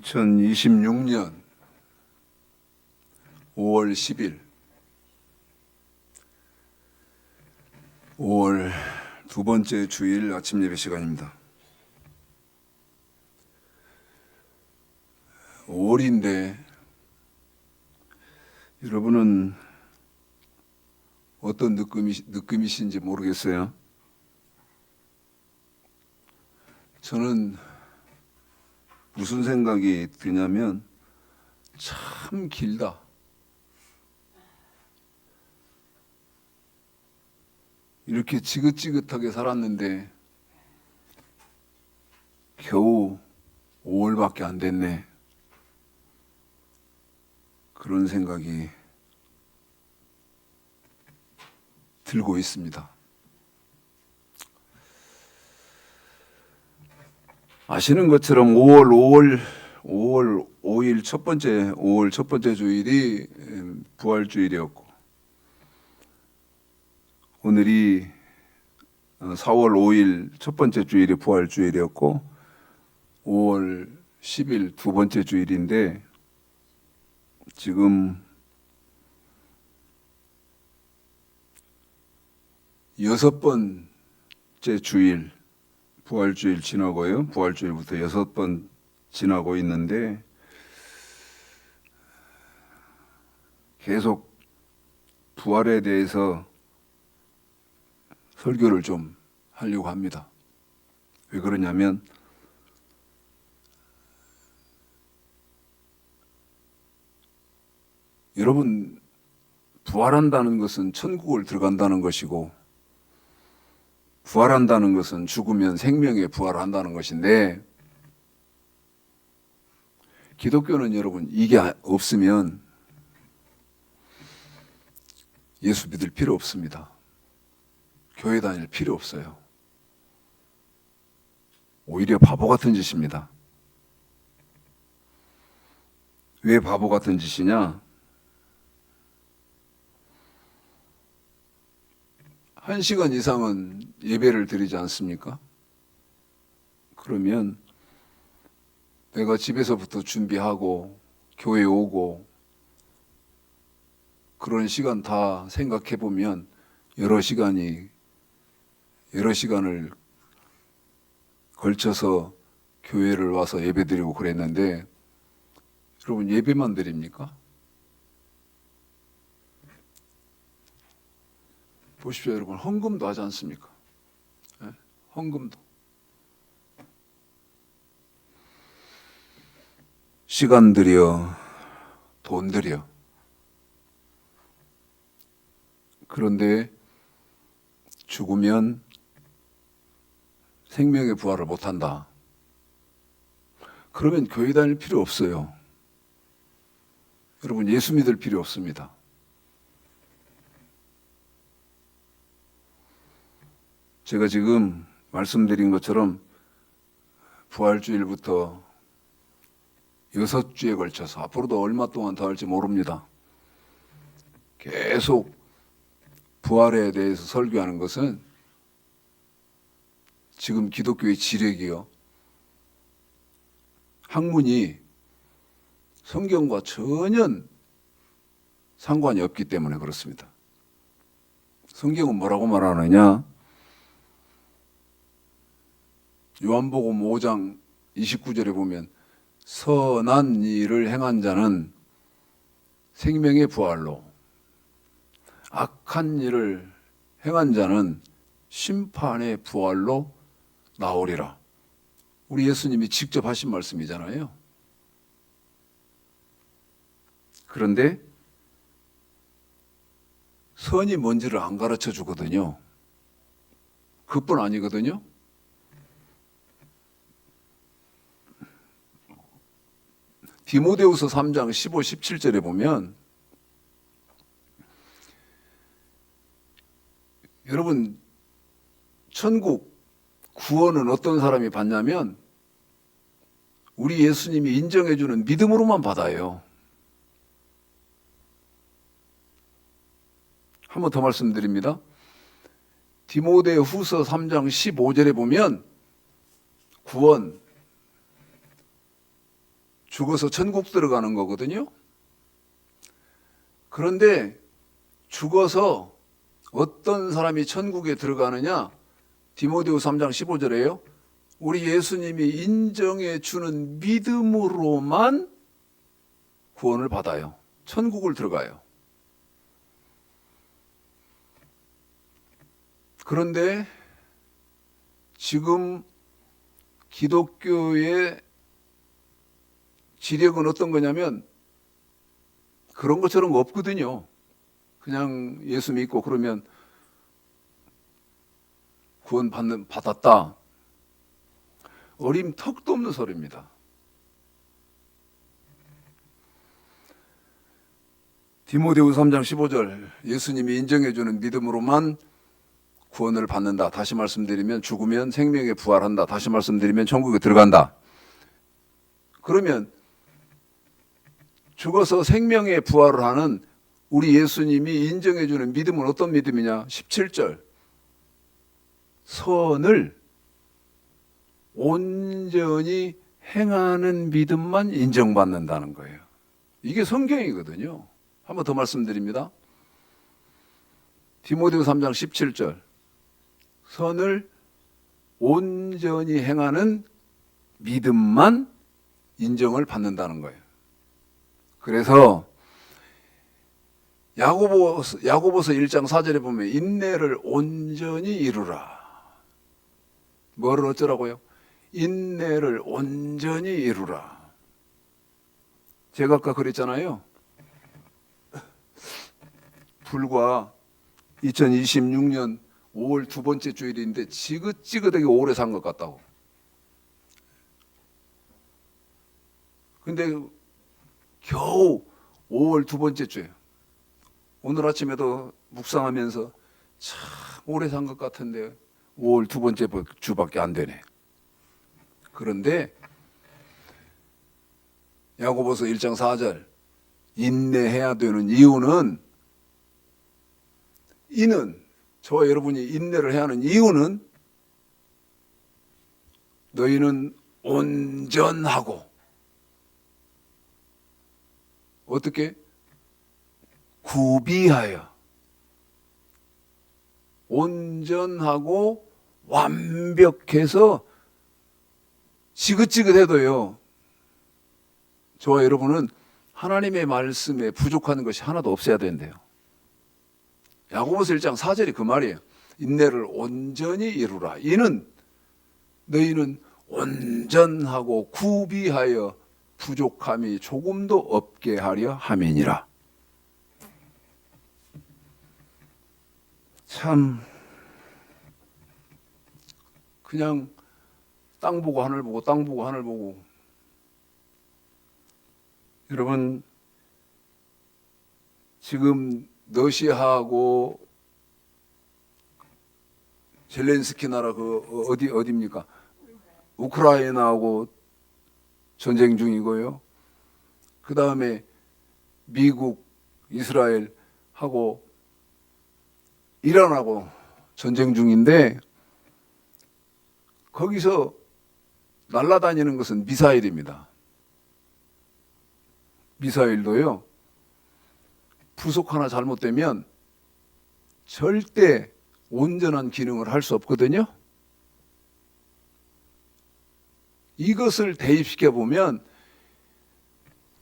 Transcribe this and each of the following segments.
2026년 5월 10일 5월 두 번째 주일 아침 예배 시간입니다. 5월인데 여러분은 어떤 느낌이신지 모르겠어요. 저는 무슨 생각이 드냐면 참 길다. 이렇게 지긋지긋하게 살았는데 겨우 5월밖에 안 됐네. 그런 생각이 들고 있습니다. 아시는 것처럼 5월 5일 5월 첫 번째 주일이 부활주일이었고, 오늘이 4월 5일 첫 번째 주일이 부활주일이었고, 5월 10일 두 번째 주일인데, 지금 6번째 주일, 부활주일 지나고요. 부활주일부터 6번 지나고 있는데 계속 부활에 대해서 설교를 좀 하려고 합니다. 왜 그러냐면 여러분, 부활한다는 것은 천국을 들어간다는 것이고, 부활한다는 것은 죽으면 생명에 부활한다는 것인데, 기독교는 여러분 이게 없으면 예수 믿을 필요 없습니다. 교회 다닐 필요 없어요. 오히려 바보 같은 짓입니다. 왜 바보 같은 짓이냐? 1시간 이상은 예배를 드리지 않습니까? 그러면 내가 집에서부터 준비하고 교회 오고 그런 시간 다 생각해 보면 여러 시간을 걸쳐서 교회를 와서 예배 드리고 그랬는데, 여러분 예배만 드립니까? 보십시오, 여러분, 헌금도 하지 않습니까? 네? 헌금도. 시간 들여, 돈 들여. 그런데 죽으면 생명의 부활을 못한다. 그러면 교회 다닐 필요 없어요. 여러분, 예수 믿을 필요 없습니다. 제가 지금 말씀드린 것처럼 부활주일부터 6주에 걸쳐서 앞으로도 얼마 동안 더 할지 모릅니다. 계속 부활에 대해서 설교하는 것은 지금 기독교의 지력이요, 학문이 성경과 전혀 상관이 없기 때문에 그렇습니다. 성경은 뭐라고 말하느냐? 요한복음 5장 29절에 보면 선한 일을 행한 자는 생명의 부활로, 악한 일을 행한 자는 심판의 부활로 나오리라. 우리 예수님이 직접 하신 말씀이잖아요. 그런데 선이 뭔지를 안 가르쳐 주거든요. 그뿐 아니거든요. 디모데후서 3장 15, 17절에 보면, 여러분, 천국 구원은 어떤 사람이 받냐면 우리 예수님이 인정해주는 믿음으로만 받아요. 한 번 더 말씀드립니다. 디모데후서 3장 15절에 보면 구원, 죽어서 천국 들어가는 거거든요. 그런데 죽어서 어떤 사람이 천국에 들어가느냐? 디모데후서 3장 15절에요. 우리 예수님이 인정해 주는 믿음으로만 구원을 받아요. 천국을 들어가요. 그런데 지금 기독교의 지력은 어떤 거냐면 그런 것처럼 없거든요. 그냥 예수 믿고 그러면 구원 받았다. 어림 턱도 없는 소리입니다. 디모데후서 3장 15절 예수님이 인정해주는 믿음으로만 구원을 받는다. 다시 말씀드리면 죽으면 생명에 부활한다. 다시 말씀드리면 천국에 들어간다. 그러면 죽어서 생명에 부활을 하는 우리 예수님이 인정해주는 믿음은 어떤 믿음이냐? 17절 선을 온전히 행하는 믿음만 인정받는다는 거예요. 이게 성경이거든요. 한 번 더 말씀드립니다. 디모데후서 3장 17절 선을 온전히 행하는 믿음만 인정을 받는다는 거예요. 그래서 야고보서 1장 4절에 보면 인내를 온전히 이루라. 뭐를 어쩌라고요? 인내를 온전히 이루라. 제가 아까 그랬잖아요. 불과 2026년 5월 두 번째 주일인데 지긋지긋하게 오래 산 것 같다고. 근데 겨우 5월 두 번째 주예요. 오늘 아침에도 묵상하면서 참 오래 산 것 같은데 5월 두 번째 주밖에 안 되네. 그런데 야고보서 1장 4절 인내해야 되는 이유는 저와 여러분이 인내를 해야 하는 이유는 너희는 온전하고 어떻게? 구비하여 온전하고 완벽해서 지긋지긋해도요. 저와 여러분은 하나님의 말씀에 부족한 것이 하나도 없어야 된대요. 야고보서 1장 4절이 그 말이에요. 인내를 온전히 이루라. 이는 너희는 온전하고 구비하여 부족함이 조금도 없게 하려 함이니라. 참 그냥 땅 보고 하늘 보고 땅 보고 하늘 보고. 여러분 지금 러시아하고 젤렌스키 나라 그 어디입니까? 우크라이나하고 전쟁 중이고요. 그 다음에 미국, 이스라엘하고 이란하고 전쟁 중인데 거기서 날아다니는 것은 미사일입니다. 미사일도요. 부속 하나 잘못되면 절대 온전한 기능을 할 수 없거든요. 이것을 대입시켜 보면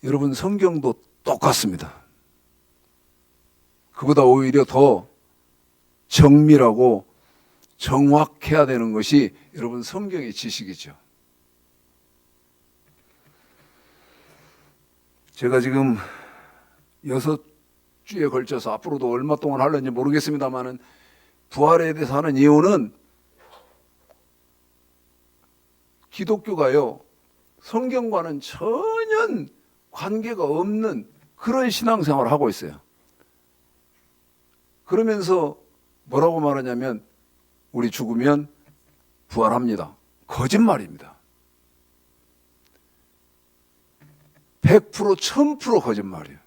여러분 성경도 똑같습니다. 그보다 오히려 더 정밀하고 정확해야 되는 것이 여러분 성경의 지식이죠. 제가 지금 6주에 걸쳐서 앞으로도 얼마 동안 하려는지 모르겠습니다만은 부활에 대해서 하는 이유는 기독교가요 성경과는 전혀 관계가 없는 그런 신앙생활을 하고 있어요. 그러면서 뭐라고 말하냐면 우리 죽으면 부활합니다. 거짓말입니다. 100% 1000% 거짓말이에요.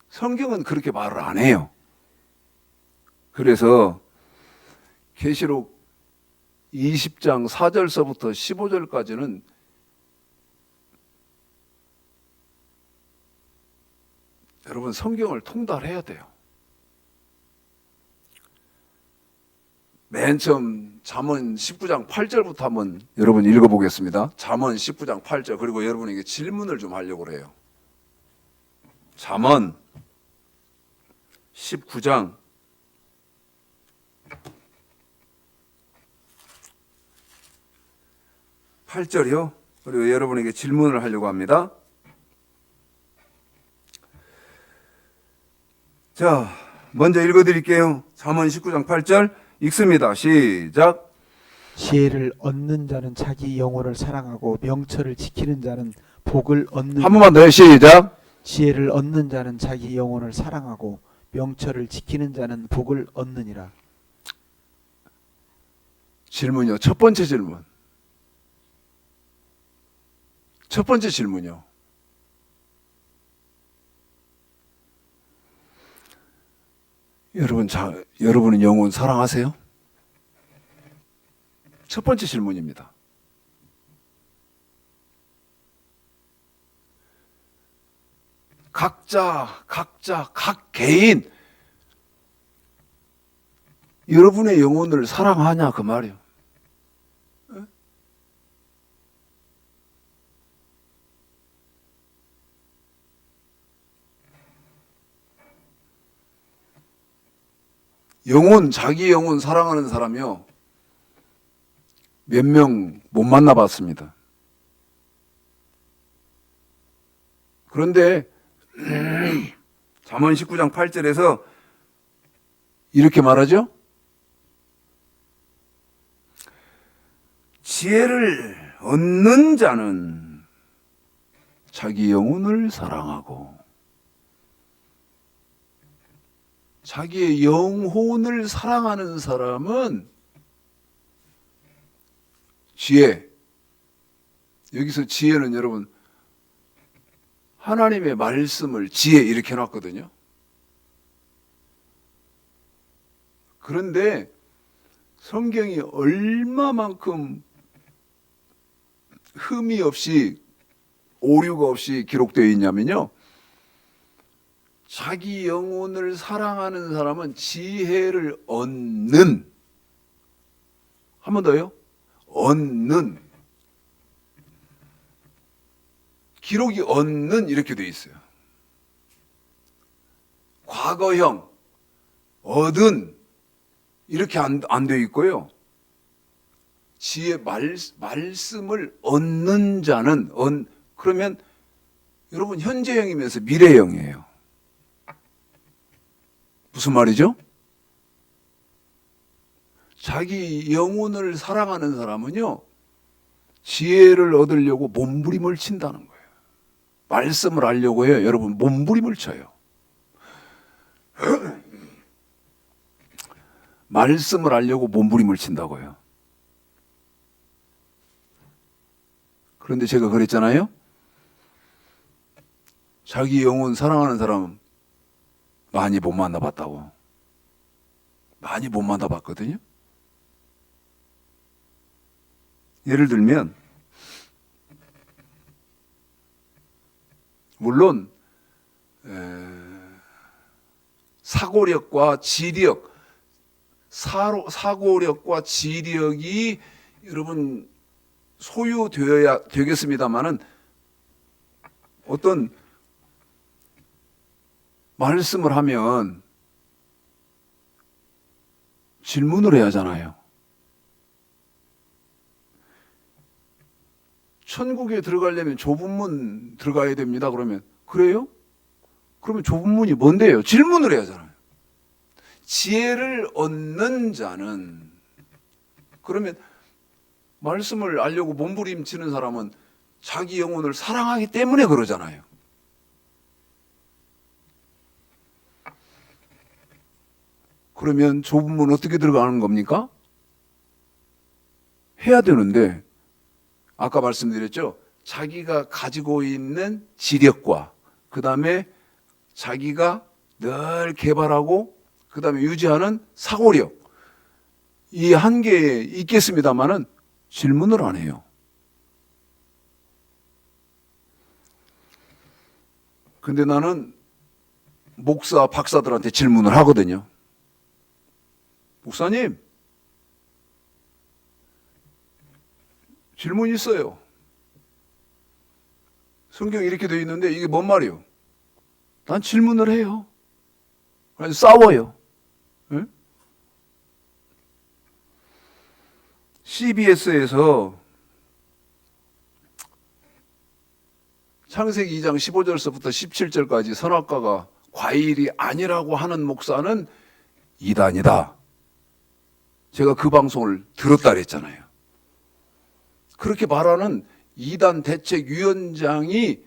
성경은 그렇게 말을 안 해요. 그래서 계시록 20장 4절서부터 15절까지는 여러분 성경을 통달해야 돼요. 맨 처음 잠언 19장 8절부터 한번 여러분 읽어보겠습니다. 잠언 19장 8절. 그리고 여러분에게 질문을 좀 하려고 해요. 잠언 19장 8절이요. 그리고 여러분에게 질문을 하려고 합니다. 자, 먼저 읽어드릴게요. 잠언 19장 8절 읽습니다. 시작. 지혜를 얻는 자는 자기 영혼을 사랑하고 명철을 지키는 자는 복을 얻는. 한 번만 더요. 시작. 지혜를 얻는 자는 자기 영혼을 사랑하고 명철을 지키는 자는 복을 얻느니라. 질문이요. 첫 번째 질문. 첫 번째 질문이요. 여러분은 영혼 사랑하세요? 첫 번째 질문입니다. 각 개인 여러분의 영혼을 사랑하냐 그 말이에요. 자기 영혼 사랑하는 사람이요. 몇 명 못 만나봤습니다. 그런데 잠언 19장 8절에서 이렇게 말하죠. 지혜를 얻는 자는 자기 영혼을 사랑하고 자기의 영혼을 사랑하는 사람은 지혜. 여기서 지혜는 여러분 하나님의 말씀을 지혜 이렇게 해놨거든요. 그런데 성경이 얼마만큼 흠이 없이 오류가 없이 기록되어 있냐면요. 자기 영혼을 사랑하는 사람은 지혜를 얻는, 한 번 더요. 얻는, 기록이 얻는 이렇게 되어 있어요. 과거형 얻은 이렇게 안 되어 있고요. 지혜 말씀을 얻는 자는 그러면 여러분 현재형이면서 미래형이에요. 무슨 말이죠? 자기 영혼을 사랑하는 사람은요, 지혜를 얻으려고 몸부림을 친다는 거예요. 말씀을 하려고 해요. 여러분, 몸부림을 쳐요. 말씀을 하려고 몸부림을 친다고요. 그런데 제가 그랬잖아요. 자기 영혼 사랑하는 사람은 많이 못 만나봤다고. 많이 못 만나봤거든요. 예를 들면 물론 사고력과 지력, 사고력과 지력이 여러분 소유되어야 되겠습니다만은 어떤 말씀을 하면 질문을 해야 하잖아요. 천국에 들어가려면 좁은 문 들어가야 됩니다. 그러면 그래요? 그러면 좁은 문이 뭔데요? 질문을 해야 하잖아요. 지혜를 얻는 자는, 그러면 말씀을 알려고 몸부림치는 사람은 자기 영혼을 사랑하기 때문에 그러잖아요. 그러면 좁은 문 어떻게 들어가는 겁니까? 해야 되는데 아까 말씀드렸죠. 자기가 가지고 있는 지력과 그 다음에 자기가 늘 개발하고 그 다음에 유지하는 사고력, 이 한계에 있겠습니다마는 질문을 안 해요. 근데 나는 목사, 박사들한테 질문을 하거든요. 목사님, 질문 있어요. 성경에 이렇게 되어 있는데 이게 뭔 말이에요? 난 질문을 해요. 그래서 싸워요. 응? CBS에서 창세기 2장 15절서부터 17절까지 선악과가 과일이 아니라고 하는 목사는 이단이다. 제가 그 방송을 들었다 그랬잖아요. 그렇게 말하는 이단 대책위원장이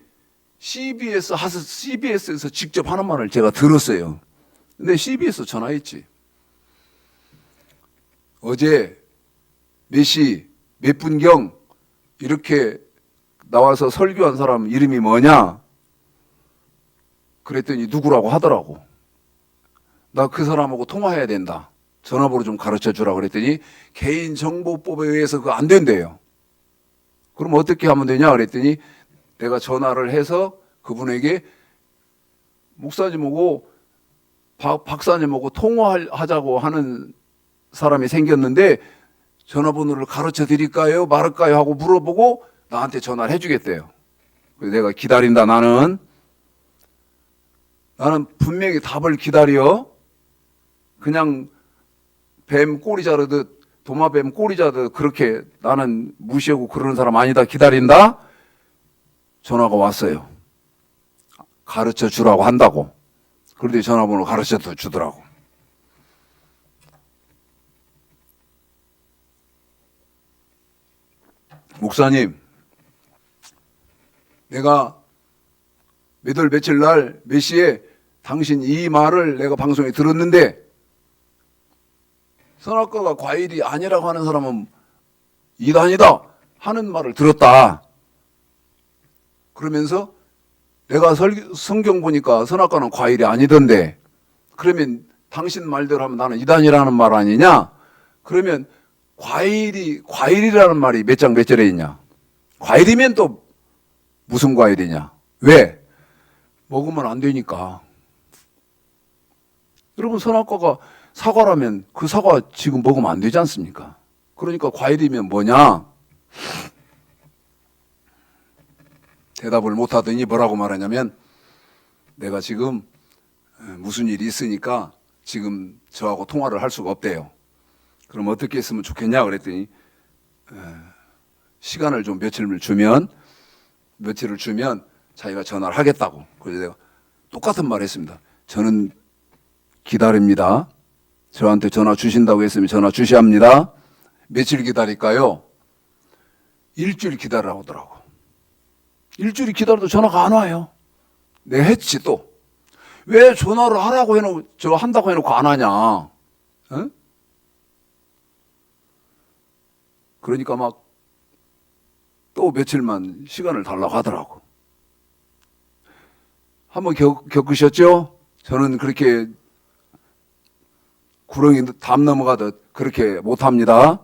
CBS에서 직접 하는 말을 제가 들었어요. 근데 CBS 전화했지. 어제 몇 시, 몇 분경 이렇게 나와서 설교한 사람 이름이 뭐냐? 그랬더니 누구라고 하더라고. 나 그 사람하고 통화해야 된다. 전화번호 좀 가르쳐 주라 그랬더니 개인정보법에 의해서 그거 안 된대요. 그럼 어떻게 하면 되냐 그랬더니 내가 전화를 해서 그분에게 목사님하고 박사님하고 통화하자고 하는 사람이 생겼는데 전화번호를 가르쳐 드릴까요? 말할까요? 하고 물어보고 나한테 전화를 해주겠대요. 그래서 내가 기다린다. 나는 분명히 답을 기다려. 그냥 뱀 꼬리 자르듯 도마뱀 꼬리 자르듯 그렇게 나는 무시하고 그러는 사람 아니다. 기다린다. 전화가 왔어요. 가르쳐 주라고 한다고. 그런데 전화번호 가르쳐 주더라고. 목사님, 내가 몇 월 며칠 날 몇 시에 당신 이 말을 내가 방송에 들었는데 선악과가 과일이 아니라고 하는 사람은 이단이다 하는 말을 들었다. 그러면서 내가 성경 보니까 선악과는 과일이 아니던데 그러면 당신 말대로 하면 나는 이단이라는 말 아니냐? 그러면 과일이라는 말이 몇 장 몇 절에 있냐? 과일이면 또 무슨 과일이냐? 왜? 먹으면 안 되니까. 여러분 선악과가 사과라면 그 사과 지금 먹으면 안 되지 않습니까? 그러니까 과일이면 뭐냐? 대답을 못하더니 뭐라고 말하냐면 내가 지금 무슨 일이 있으니까 지금 저하고 통화를 할 수가 없대요. 그럼 어떻게 했으면 좋겠냐 그랬더니 시간을 좀 며칠을 주면 자기가 전화를 하겠다고. 그래서 내가 똑같은 말 했습니다. 저는 기다립니다. 저한테 전화 주신다고 했으면 전화 주셔야 합니다. 며칠 기다릴까요? 일주일 기다리라고 하더라고. 일주일 기다려도 전화가 안 와요. 내가 했지 또. 왜 전화를 하라고 해놓고 저 한다고 해놓고 안 하냐? 어? 그러니까 막 또 며칠만 시간을 달라고 하더라고. 한번 겪으셨죠? 저는 그렇게 구렁이 담 넘어가듯 그렇게 못합니다.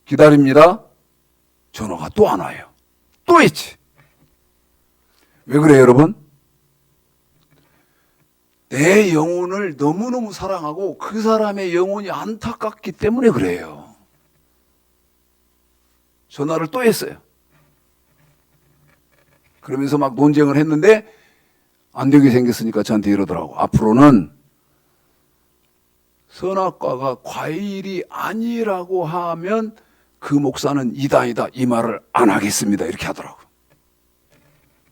기다립니다. 전화가 또 안 와요. 또 있지. 왜 그래요, 여러분? 내 영혼을 너무너무 사랑하고 그 사람의 영혼이 안타깝기 때문에 그래요. 전화를 또 했어요. 그러면서 막 논쟁을 했는데 안 되게 생겼으니까 저한테 이러더라고. 앞으로는 선악과가 과일이 아니라고 하면 그 목사는 이단이다 이 말을 안 하겠습니다 이렇게 하더라고.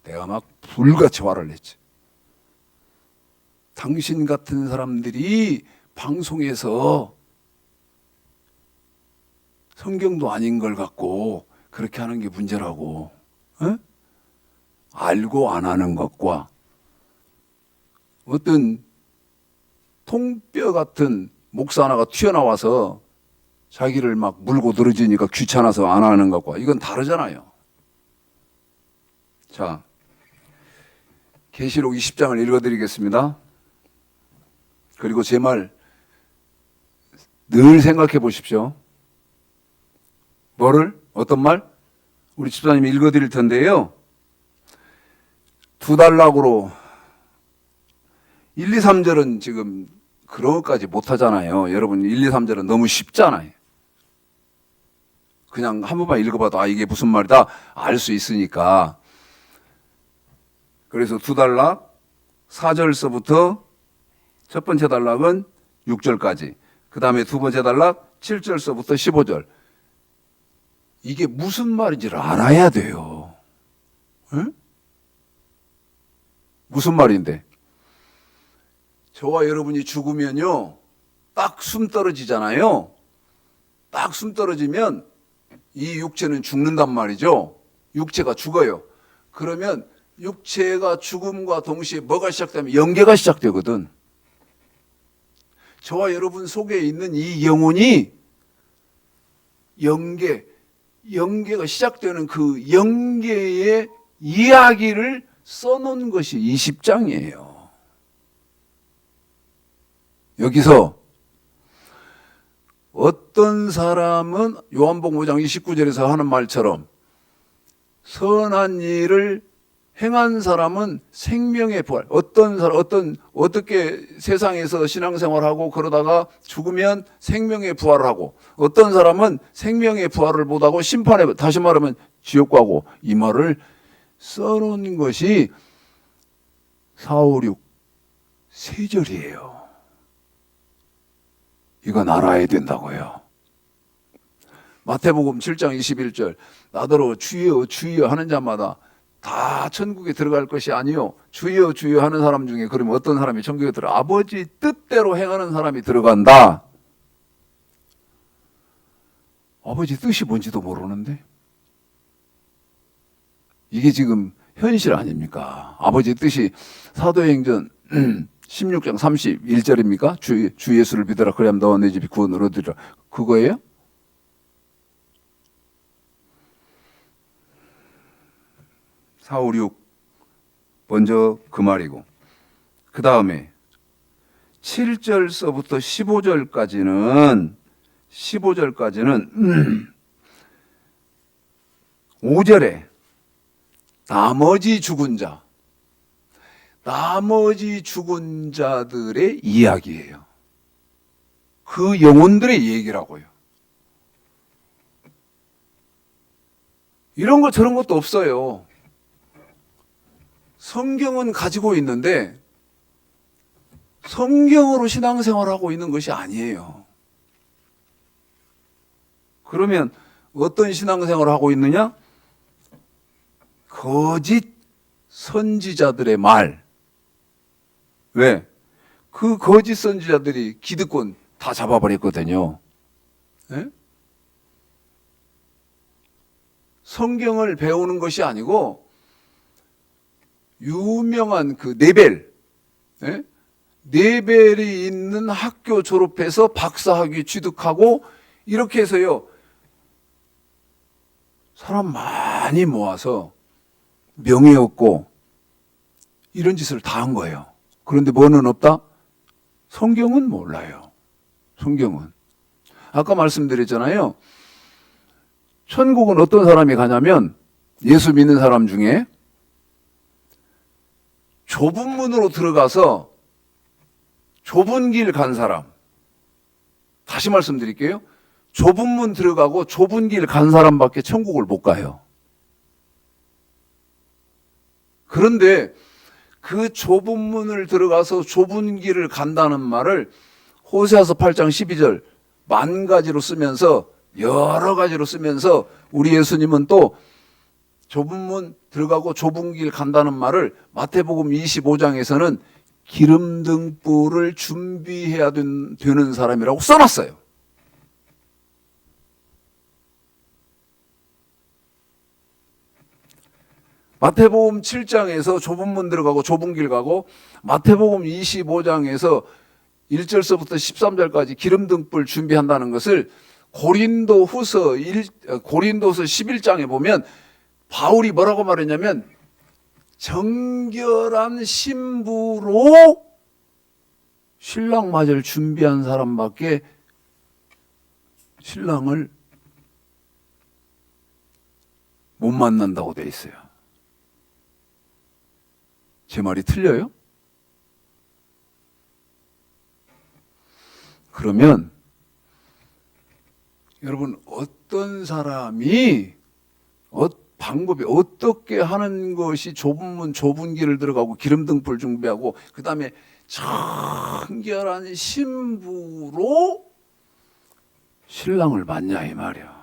내가 막 불같이 화를 냈지. 당신 같은 사람들이 방송에서 성경도 아닌 걸 갖고 그렇게 하는 게 문제라고. 에? 알고 안 하는 것과 어떤 통뼈 같은 목사 하나가 튀어나와서 자기를 막 물고 늘어지니까 귀찮아서 안 하는 것과 이건 다르잖아요. 자, 계시록 20장을 읽어드리겠습니다. 그리고 제 말 늘 생각해 보십시오. 뭐를? 어떤 말? 우리 집사님이 읽어드릴 텐데요. 2달락으로 1, 2, 3절은 지금 그런 것까지 못하잖아요. 여러분 1, 2, 3절은 너무 쉽잖아요. 그냥 한 번만 읽어봐도 이게 무슨 말이다 알 수 있으니까. 그래서 두 단락 4절서부터 첫 번째 단락은 6절까지, 그 다음에 두 번째 단락 7절서부터 15절. 이게 무슨 말인지를 알아야 돼요. 응? 무슨 말인데? 저와 여러분이 죽으면요, 딱 숨 떨어지잖아요. 딱 숨 떨어지면 이 육체는 죽는단 말이죠. 육체가 죽어요. 그러면 육체가 죽음과 동시에 뭐가 시작되면 영계가 시작되거든. 저와 여러분 속에 있는 이 영혼이 영계가 시작되는 그 영계의 이야기를 써놓은 것이 20장이에요. 여기서 어떤 사람은 요한복음 5장 29절에서 하는 말처럼 선한 일을 행한 사람은 생명의 부활. 어떻게 세상에서 신앙생활하고 그러다가 죽으면 생명의 부활을 하고, 어떤 사람은 생명의 부활을 못하고 심판에, 다시 말하면 지옥 가고, 이 말을 써놓은 것이 4, 5, 6, 세 절이에요. 이건 알아야 된다고요. 마태복음 7장 21절, 나더러 주여 주여 하는 자마다 다 천국에 들어갈 것이 아니요 주여 주여 하는 사람 중에, 그러면 어떤 사람이 천국에 들어? 아버지 뜻대로 행하는 사람이 들어간다. 아버지 뜻이 뭔지도 모르는데 이게 지금 현실 아닙니까? 아버지 뜻이 사도행전 16장 31절입니까? 주 예수를 믿어라 그리하면 너와 내 집이 구원을 얻으리라. 그거예요? 사, 오, 6 먼저 그 말이고, 그 다음에 7절서부터 15절까지는 5절에 나머지 죽은 자들의 이야기예요. 그 영혼들의 얘기라고요. 이런 것 저런 것도 없어요. 성경은 가지고 있는데 성경으로 신앙생활하고 있는 것이 아니에요. 그러면 어떤 신앙생활을 하고 있느냐? 거짓 선지자들의 말. 왜? 그 거짓 선지자들이 기득권 다 잡아버렸거든요. 네? 성경을 배우는 것이 아니고 유명한 그 네벨, 네? 네벨이 있는 학교 졸업해서 박사학위 취득하고 이렇게 해서요, 사람 많이 모아서 명예 얻고 이런 짓을 다 한 거예요. 그런데 뭐는 없다? 성경은 몰라요. 성경은. 아까 말씀드렸잖아요. 천국은 어떤 사람이 가냐면 예수 믿는 사람 중에 좁은 문으로 들어가서 좁은 길 간 사람. 다시 말씀드릴게요. 좁은 문 들어가고 좁은 길 간 사람밖에 천국을 못 가요. 그런데 그 좁은 문을 들어가서 좁은 길을 간다는 말을 호세아서 8장 12절 만 가지로 쓰면서, 여러 가지로 쓰면서 우리 예수님은 또 좁은 문 들어가고 좁은 길 간다는 말을 마태복음 25장에서는 기름 등불을 준비해야 되는 사람이라고 써놨어요. 마태복음 7장에서 좁은 문 들어가고 좁은 길 가고, 마태복음 25장에서 1절서부터 13절까지 기름 등불 준비한다는 것을 고린도서 11장에 보면 바울이 뭐라고 말했냐면, 정결한 신부로 신랑 맞을 준비한 사람밖에 신랑을 못 만난다고 돼 있어요. 제 말이 틀려요? 그러면 여러분 어떤 사람이 방법이 어떻게 하는 것이 좁은 문 좁은 길을 들어가고 기름등불 준비하고 그 다음에 청결한 신부로 신랑을 맞냐 이 말이야.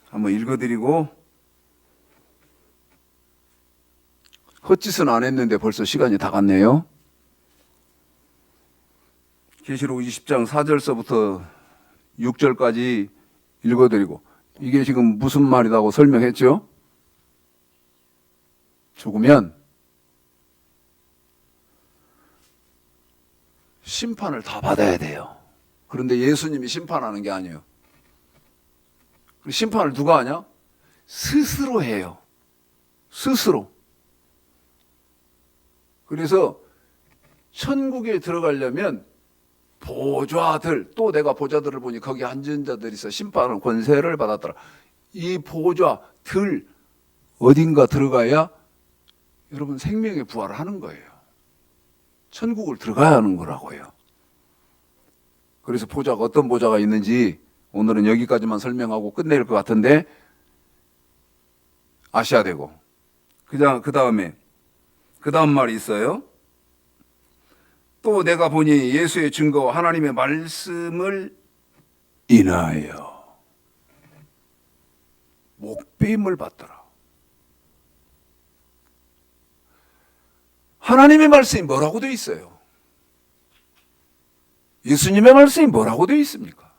한번 읽어드리고 헛짓은 안 했는데 벌써 시간이 다 갔네요. 계시록 20장 4절서부터 6절까지 읽어드리고 이게 지금 무슨 말이라고 설명했죠? 죽으면 심판을 다 받아야 돼요. 그런데 예수님이 심판하는 게 아니에요. 심판을 누가 하냐? 스스로 해요. 스스로. 그래서 천국에 들어가려면 보좌들, 또 내가 보좌들을 보니 거기 앉은 자들이 있어 심판하는 권세를 받았더라. 이 보좌들 어딘가 들어가야 여러분 생명의 부활을 하는 거예요. 천국을 들어가야 하는 거라고요. 그래서 보좌가 어떤 보좌가 있는지 오늘은 여기까지만 설명하고 끝낼 것 같은데 아셔야 되고 그 다음 말이 있어요. 또 내가 보니 예수의 증거와 하나님의 말씀을 인하여 목배임을 받더라. 하나님의 말씀이 뭐라고 되어 있어요? 예수님의 말씀이 뭐라고 되어 있습니까?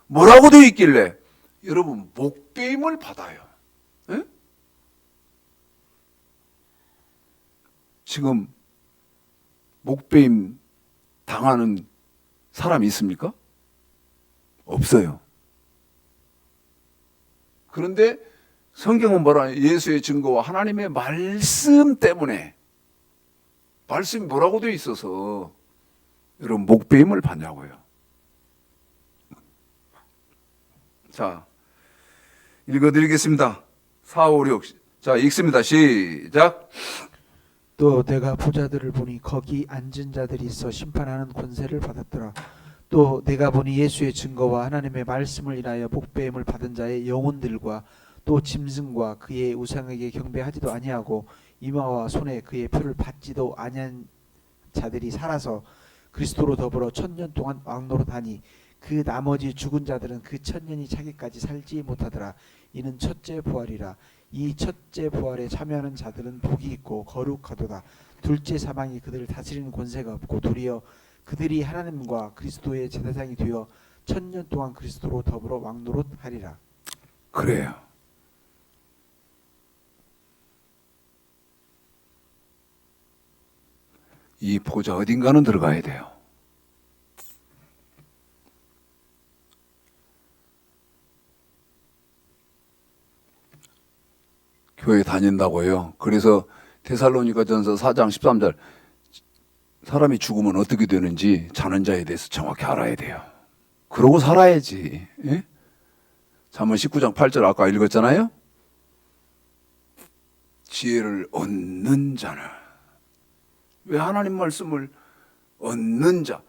뭐라고 되어 있길래 여러분 목배임을 받아요. 에? 지금 목배임 당하는 사람이 있습니까? 없어요. 그런데 성경은 뭐라 예수의 증거와 하나님의 말씀 때문에 말씀이 뭐라고 되어 있어서 여러분 목배임을 받냐고요. 자, 읽어드리겠습니다. 4, 5, 6. 자, 읽습니다. 시작. 또 내가 보좌들을 보니 거기 앉은 자들이 있어 심판하는 권세를 받았더라. 또 내가 보니 예수의 증거와 하나님의 말씀을 인하여 복배임을 받은 자의 영혼들과 또 짐승과 그의 우상에게 경배하지도 아니하고 이마와 손에 그의 표를 받지도 아니한 자들이 살아서 그리스도로 더불어 1000년 동안 왕노릇하니 그 나머지 죽은 자들은 그 1000년이 차기까지 살지 못하더라. 이는 첫째 부활이라. 이 첫째 부활에 참여하는 자들은 복이 있고 거룩하도다. 둘째 사망이 그들을 다스리는 권세가 없고 도리어 그들이 하나님과 그리스도의 제사장이 되어 1000년 동안 그리스도로 더불어 왕노릇하리라. 그래요. 이 보좌 어딘가는 들어가야 돼요. 교회 다닌다고요. 그래서 데살로니가전서 4장 13절 사람이 죽으면 어떻게 되는지 자는 자에 대해서 정확히 알아야 돼요. 그러고 살아야지. 예? 잠언 19장 8절 아까 읽었잖아요. 지혜를 얻는 자는 왜 하나님 말씀을 얻는 자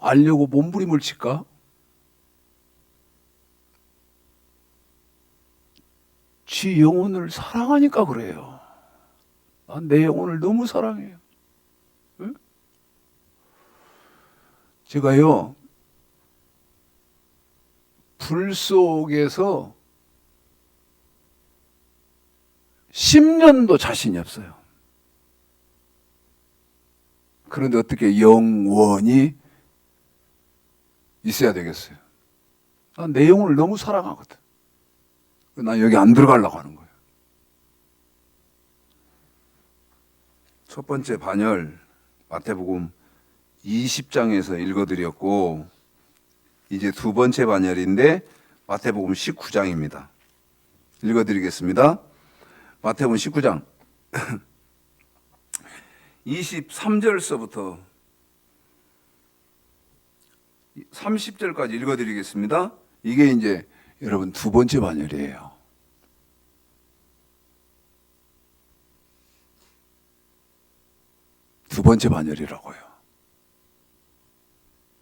알려고 몸부림을 칠까? 지 영혼을 사랑하니까 그래요. 난 내 영혼을 너무 사랑해요. 응? 제가요 불 속에서 10년도 자신이 없어요. 그런데 어떻게 영원히 있어야 되겠어요? 난 내 영혼을 너무 사랑하거든. 난 여기 안 들어가려고 하는 거예요. 첫 번째 반열 마태복음 20장에서 읽어드렸고 이제 두 번째 반열인데 마태복음 19장입니다. 읽어드리겠습니다. 마태복음 19장 23절서부터 30절까지 읽어드리겠습니다. 이게 이제 여러분 두 번째 반열이에요. 두 번째 반열이라고요.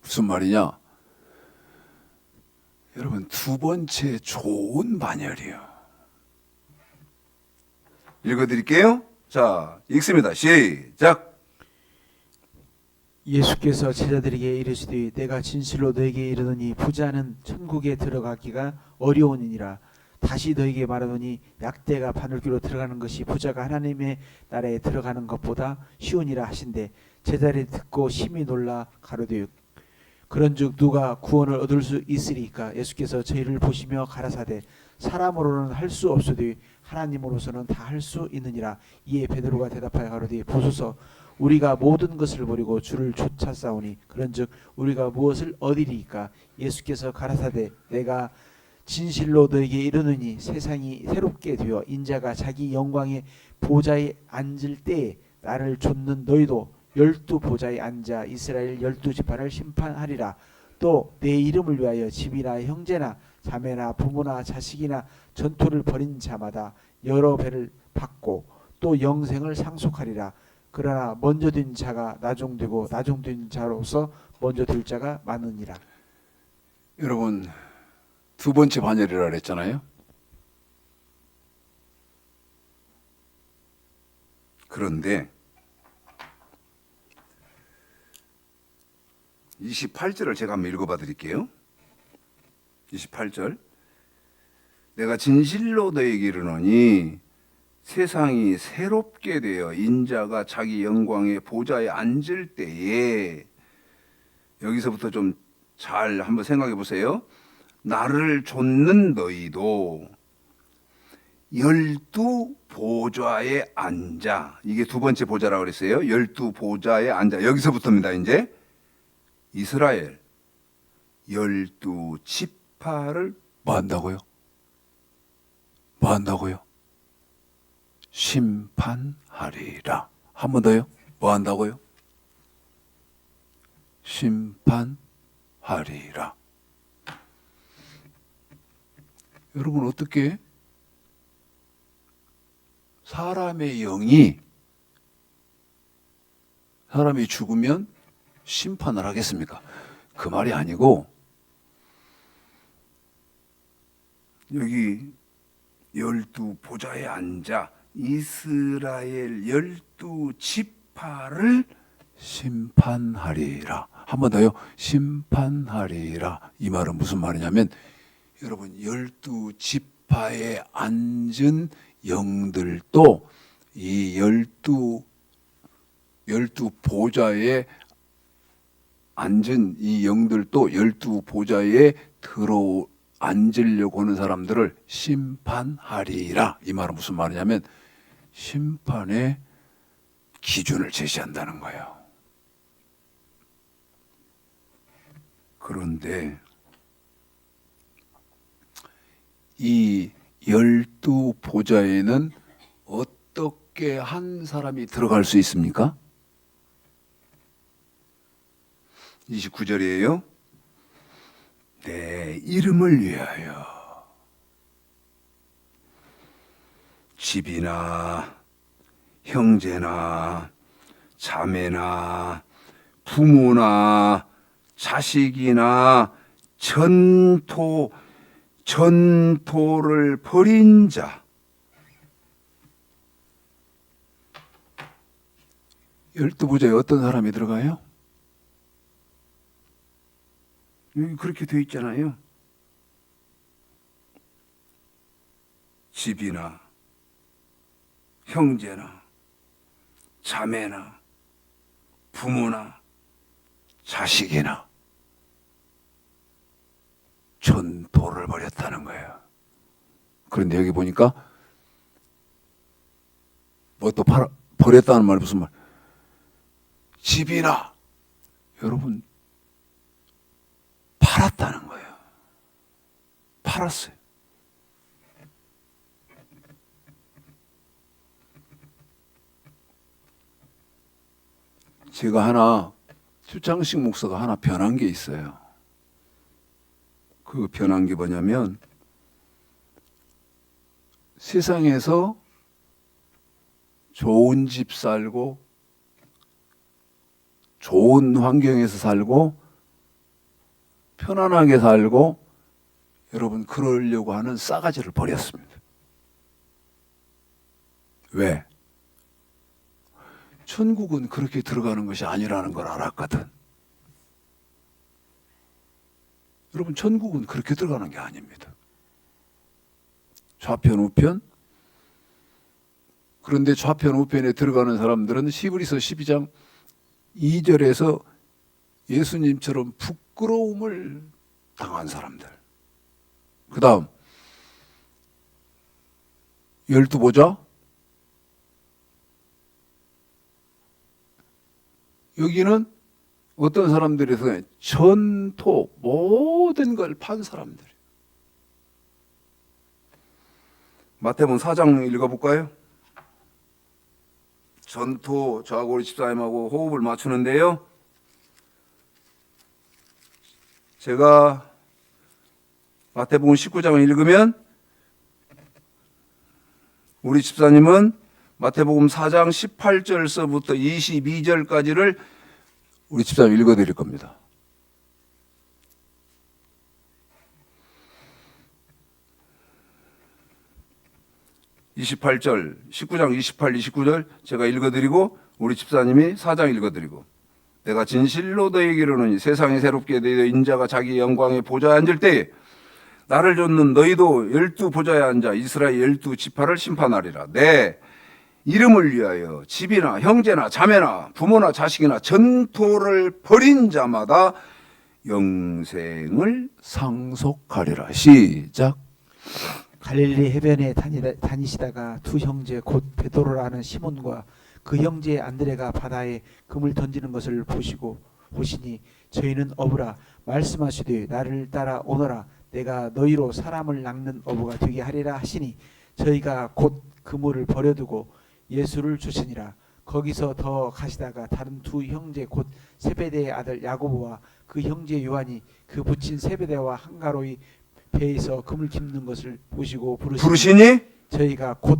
무슨 말이냐? 여러분, 두 번째 좋은 반열이요. 읽어드릴게요. 자, 읽습니다. 시작. 예수께서 제자들에게 이르시되 내가 진실로 너에게 이르노니 부자는 천국에 들어가기가 어려우니라. 다시 너에게 말하노니 약대가 바늘귀로 들어가는 것이 부자가 하나님의 나라에 들어가는 것보다 쉬우니라 하신대. 제자들이 듣고 심히 놀라 가로되 그런즉 누가 구원을 얻을 수 있으리까? 예수께서 저희를 보시며 가라사대 사람으로는 할 수 없으되 하나님으로서는 다 할 수 있느니라. 이에 베드로가 대답하여 가로되 보소서 우리가 모든 것을 버리고 주를 쫓아싸우니 그런즉 우리가 무엇을 얻으리이까? 예수께서 가라사대 내가 진실로 너에게 이르노니 세상이 새롭게 되어 인자가 자기 영광의 보좌에 앉을 때에 나를 좇는 너희도 12보좌에 앉아 이스라엘 12지파를 심판하리라. 또 내 이름을 위하여 집이나 형제나 자매나 부모나 자식이나 전토를 벌인 자마다 여러 배를 받고 또 영생을 상속하리라. 그러나 먼저 된 자가 나중되고 나중된 자로서 먼저 될 자가 많으니라. 여러분, 두 번째 반열이라 그랬잖아요. 그런데 28절을 제가 한번 읽어봐 드릴게요. 28절. 내가 진실로 너에게 이르노니 세상이 새롭게 되어 인자가 자기 영광의 보좌에 앉을 때에, 여기서부터 좀 잘 한번 생각해 보세요. 나를 좇는 너희도 12보좌에 앉아. 이게 두 번째 보좌라고 그랬어요. 12보좌에 앉아. 여기서부터입니다. 이제 이스라엘 12지파를 뭐 한다고요? 뭐 한다고요? 심판하리라. 한 번 더요. 뭐 한다고요? 심판하리라. 여러분, 어떻게 사람이 죽으면 심판을 하겠습니까? 그 말이 아니고, 여기 12보좌에 앉아 이스라엘 12지파를 심판하리라. 한 번 더요. 심판하리라. 이 말은 무슨 말이냐면, 여러분, 12지파에 앉은 영들도 이 12보좌에 앉은 이 영들도 12보좌에 앉으려고 하는 사람들을 심판하리라. 이 말은 무슨 말이냐면 심판의 기준을 제시한다는 거예요. 그런데 이 12보좌에는 어떻게 한 사람이 들어갈 수 있습니까? 29절이에요. 내 이름을 위하여 집이나 형제나 자매나 부모나 자식이나 전토를 벌인 자, 12보좌에 어떤 사람이 들어가요? 여기 그렇게 되어 있잖아요. 집이나 형제나 자매나 부모나 자식이나 전토를 벌였다는 거예요. 그런데 여기 보니까 뭐 또 버렸다는 말이 무슨 말? 집이나, 여러분, 팔았다는 거예요. 팔았어요. 제가 추창식 목사가 하나 변한 게 있어요. 그 변한 게 뭐냐면, 세상에서 좋은 집 살고 좋은 환경에서 살고 편안하게 살고 여러분 그러려고 하는 싸가지를 버렸습니다. 왜? 천국은 그렇게 들어가는 것이 아니라는 걸 알았거든. 여러분 천국은 그렇게 들어가는 게 아닙니다. 좌편 우편. 그런데 좌편 우편에 들어가는 사람들은 히브리서 12장 2절에서 예수님처럼 부끄러움을 당한 사람들. 그 다음 12보좌. 여기는 어떤 사람들에서 전토 모든 걸 판 사람들. 마태복음 4장 읽어볼까요? 전토, 저하고 우리 집사님하고 호흡을 맞추는데요. 제가 마태복음 19장을 읽으면 우리 집사님은 마태복음 4장 18절서부터 22절까지를 우리 집사님 읽어드릴 겁니다. (28절) 19장 28, 29절 제가 읽어드리고 우리 집사님이 4장 읽어드리고 내가 진실로 너희에게 이르노니 세상이 새롭게 되어 인자가 자기 영광의 보좌에 앉을 때에 나를 좇는 너희도 12보좌에 앉아 이스라엘 12지파를 심판하리라. 내 이름을 위하여 집이나 형제나 자매나 부모나 자식이나 전토를 벌인 자마다 영생을 상속하리라. 시작. 갈릴리 해변에 다니시다가 두 형제 곧 베드로라는 시몬과 그 형제 안드레가 바다에 금을 던지는 것을 보시니 저희는 어부라 말씀하시되 나를 따라 오너라 내가 너희로 사람을 낚는 어부가 되게 하리라 하시니 저희가 곧 그물을 버려두고 예수를 쫓으니라. 거기서 더 가시다가 다른 두 형제 곧 세베대의 아들 야고보와 그 형제 요한이 그 붙인 세베대와 한가로이 배에서 금을 깁는 것을 보시고 부르시니 저희가 곧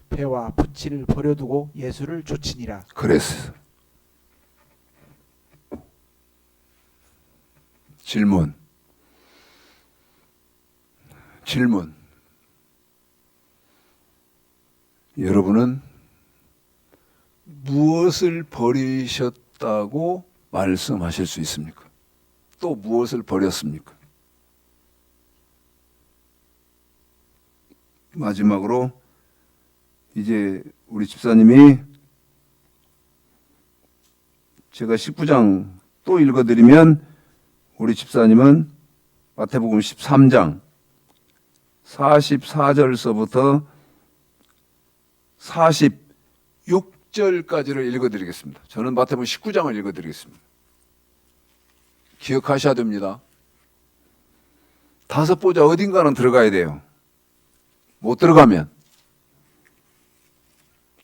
배와 붓치를 버려두고 예수를 쫓으니라. 그랬어. 질문. 여러분은 무엇을 버리셨다고 말씀하실 수 있습니까? 또 무엇을 버렸습니까? 마지막으로 이제 우리 집사님이 제가 19장 또 읽어드리면 우리 집사님은 마태복음 13장 44절서부터 46절까지를 읽어드리겠습니다. 저는 마태복음 19장을 읽어드리겠습니다. 기억하셔야 됩니다. 5보좌 어딘가는 들어가야 돼요. 못 들어가면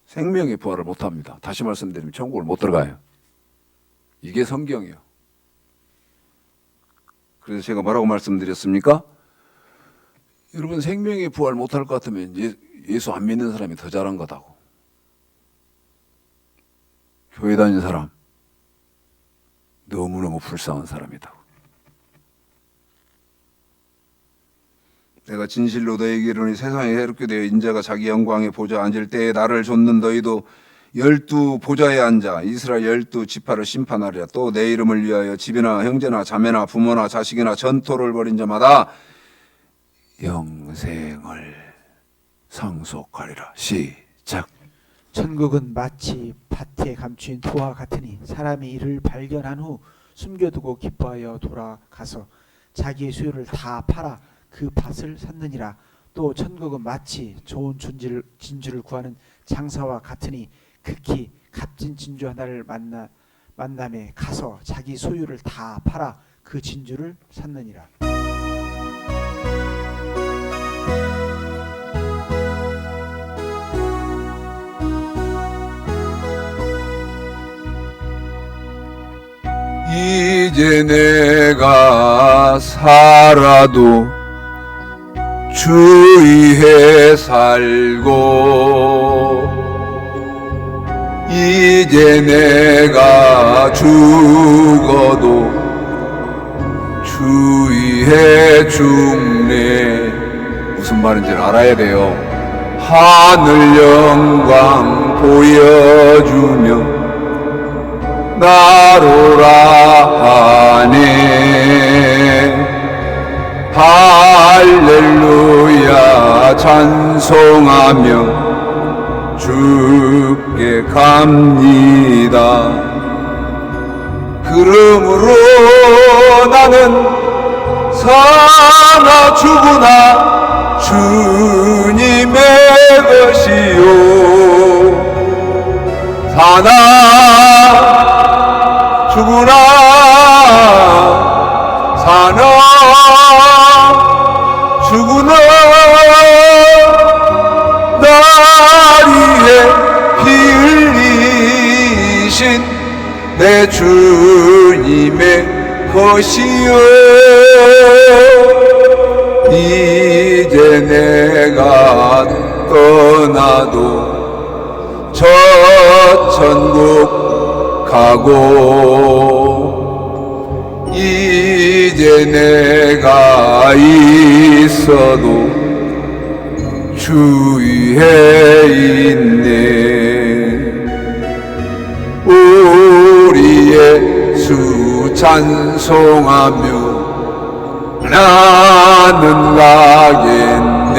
생명의 부활을 못합니다. 다시 말씀드리면 천국을 못 들어가요. 이게 성경이에요. 그래서 제가 뭐라고 말씀드렸습니까? 여러분 생명의 부활 못할 것 같으면 예수 안 믿는 사람이 더 잘한 거다고. 교회 다니는 사람 너무너무 불쌍한 사람이다. 내가 진실로 너희에게 이르노니 세상에 새롭게 되어 인자가 자기 영광의 보좌에 앉을 때에 나를 좇는 너희도 12보좌에 앉아 이스라엘 12지파를 심판하리라. 또 내 이름을 위하여 집이나 형제나 자매나 부모나 자식이나 전토를 벌인 자마다 영생을 상속하리라. 시작. 천국은 마치 밭에 감추인 토와 같으니 사람이 이를 발견한 후 숨겨두고 기뻐하여 돌아가서 자기의 소유를 다 팔아 그 밭을 샀느니라. 또 천국은 마치 좋은 진주를 구하는 장사와 같으니 극히 값진 진주 하나를 만남에 가서 자기 소유를 다 팔아 그 진주를 샀느니라. 이제 내가 살아도 주의해 살고 이제 내가 주 중래. 무슨 말인지 알아야 돼요. 하늘 영광 보여주며 나로라 하네. 할렐루야 찬송하며 주께 갑니다. 그러므로 나는 사나 죽으나 주님의 것이요, 사나 죽으나 사나 죽으나 날 위해 피 흘리신 내 주님의 것이요, 이제 내가 떠나도 저 천국 가고, 이제 내가 있어도 주 위에 있네. 우리 예수 찬송하며 나는 가겠네.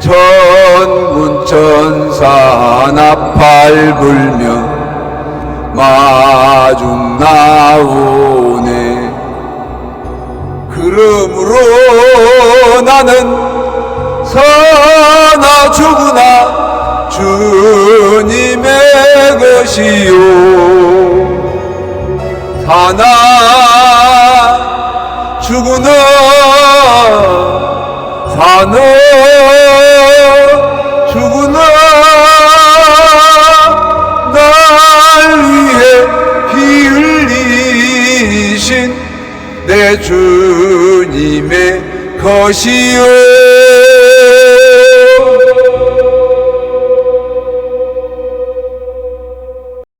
천군 천사 나팔 불며 마중 나오네. 그러므로 나는 사나 죽으나 주님의 것이요, 사나 죽으나 사나 죽으나 날 위해 피 흘리신 내 주님의 것이요.